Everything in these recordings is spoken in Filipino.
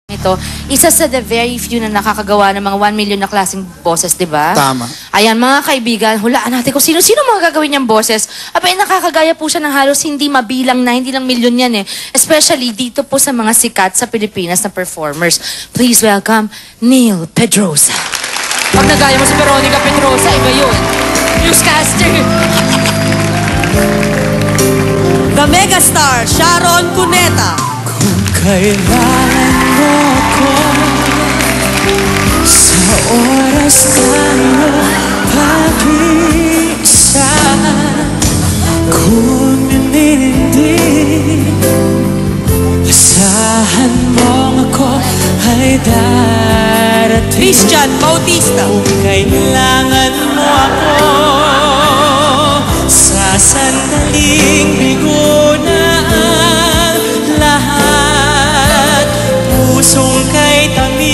Ito, isa sa the very few na nakakagawa ng mga 1 million na klaseng boses, di ba? Tama. Ayan, mga kaibigan, hulaan natin kung sino-sino mga gagawin niyang boses. Abay, nakakagaya po siya ng halos hindi mabilang na, hindi lang milyon yan eh. Especially dito po sa mga sikat sa Pilipinas na performers. Please welcome, Neil Pedrosa. Pag nagaya mo si Veronica Pedrosa, iba yun. Newscaster. The megastar, Sharon Cuneta. Kung kailangan mo ako sa oras tayo pag-isa, kung ninindig, asahan mong ako ay darating. Christian Bautista. Kung kailangan mo ako sa sandaling bigo na ang lahat, pusong kay tamis,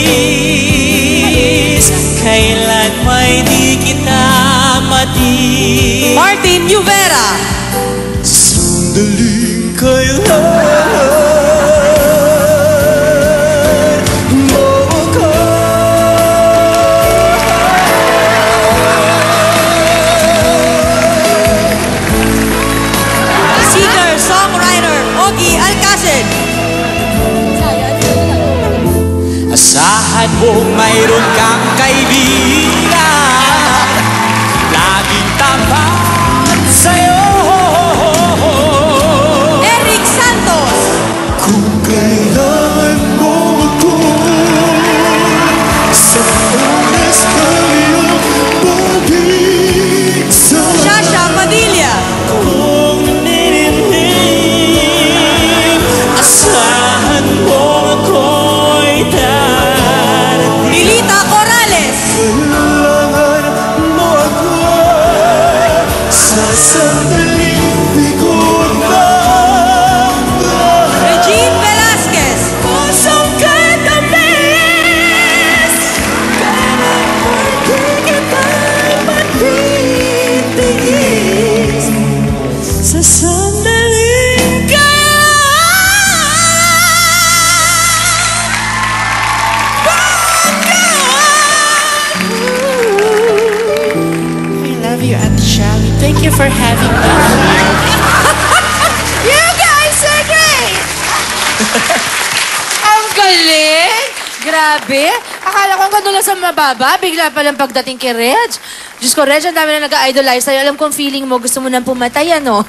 kailan may di kita mati. Martin Uvera. Sandaling kailangan mo ako. Singer, songwriter, Ogie Alcacid. Asahan mong mayroon kang kaibigan, laging tapat sa'yo. Eric Santos. Kung kailangan mo ako sa oras tayo pag-isa, Shasha Padilla. kung nininig, asahan mo ako'y darating. Lilita Corrales. Kailangan mo ako sa sandaling bigo ng Regine Velasquez. pusong kay tamis, kailan di kita matitigis sa sandaling I love you, Ate Shally. Thank you for having me. You guys are great! Ang galing! Grabe! Akala ko ang gano'n lang sa mababa, bigla palang pagdating kay Reg. Diyos ko, Reg, ang dami na nag-idolize sa'yo. Alam kong feeling mo, gusto mo nang pumatay, ano?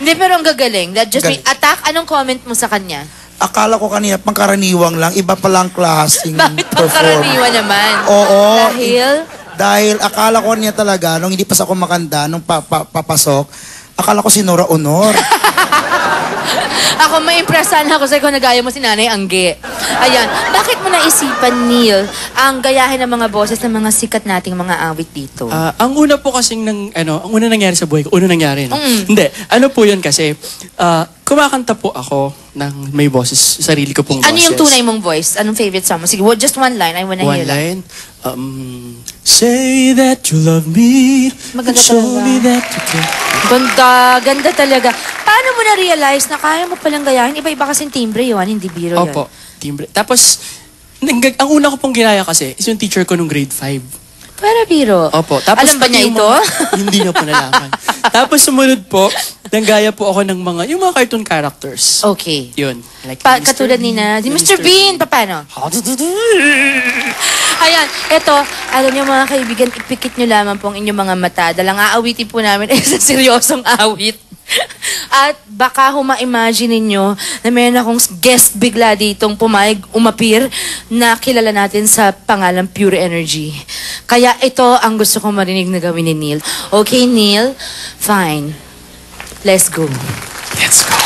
Hindi, pero ang gagaling. That just Galing. attack, anong comment mo sa kanya? Akala ko kanina pangkaraniwang lang, iba palang klaseng Bakit pangkaraniwan naman? Oo. Dahil? Dahil akala ko niya talaga, nung hindi pa sa kumakanda, nung papasok, akala ko si Nora Honor. Ako, maimpresan ako sa'yo kung nagaya mo si Nanay Angge. Ayan. Bakit mo naisipan, Neil, ang gayahin ng mga boses ng mga sikat nating mga awit dito? Ang una po kasing ang una nangyari sa buhay ko, nangyari, no? Hindi, ano po yun kasi, kumakanta po ako ng may boses, sarili ko pong boses. Ano yung tunay mong voice? Anong favorite song mo? Sige, well, just one line. I wanna hear One that. line. Say that you love me, Maganda and show talaga. me that you care. Ganda, ganda talaga. Paano mo na-realize na kaya mo palang gayahin? Iba-iba kasing timbre yun, hindi biro yun. Opo, timbre. Tapos, ang una ko pong ginaya kasi is yung teacher ko nung grade 5. Pero biro. Opo. Tapos Alam ba pati niya yung ito? hindi niya po nalaman. Tapos sumunod po, nanggaya po ako ng yung mga cartoon characters. Okay. Yun. Like Mr. Katulad ni na, Mr. Bean, paano? Ayan, eto, alam niyo mga kaibigan, ipikit niyo lamang po ang inyong mga mata. Dalang aawitin po namin ay sa seryosong awit. At baka huma-imagine ninyo na meron akong guest bigla ditong pumayag, umapir, na kilala natin sa pangalang Pure Energy. Kaya ito ang gusto kong marinig na gawin ni Neil. Okay, Neil? Fine. Let's go. Let's go.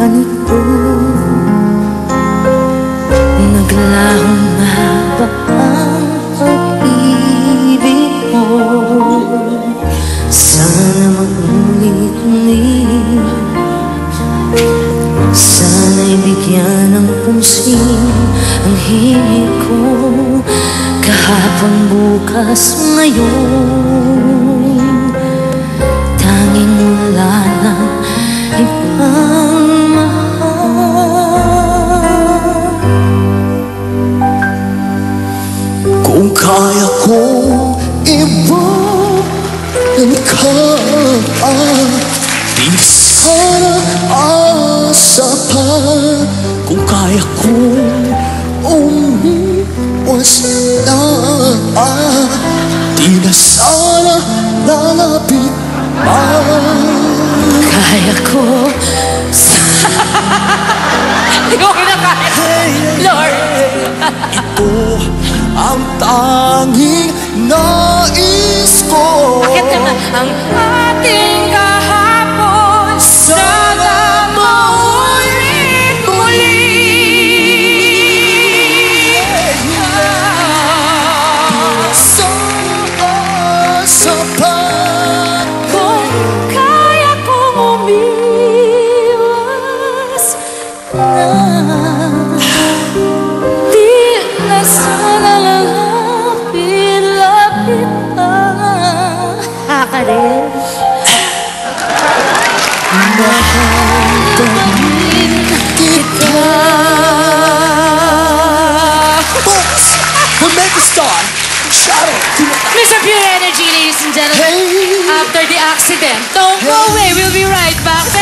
ganito, naglahong na ko, kahapon, bukas, ngayon. Tanging wala nang ibang mahal. Kung kaya kong ibalik ka, di sana asa pa. Kung kaya kong umiwas na, di na sana lalapit pa. Kaya ko Hindi ko kinakaya. Lord. Ito ang tanging nais ko. Bakit naman ang ating kahapon sana maulit-muli? Sa pag Kung kaya kong umiwas na, di na sana lalapit-lapit na. Hakarin. Mahalin kita. Folks, the megastar, shout out to Mr. Pure Energy, ladies and gentlemen. Hey. After the accident. Don't go away. We'll be right back.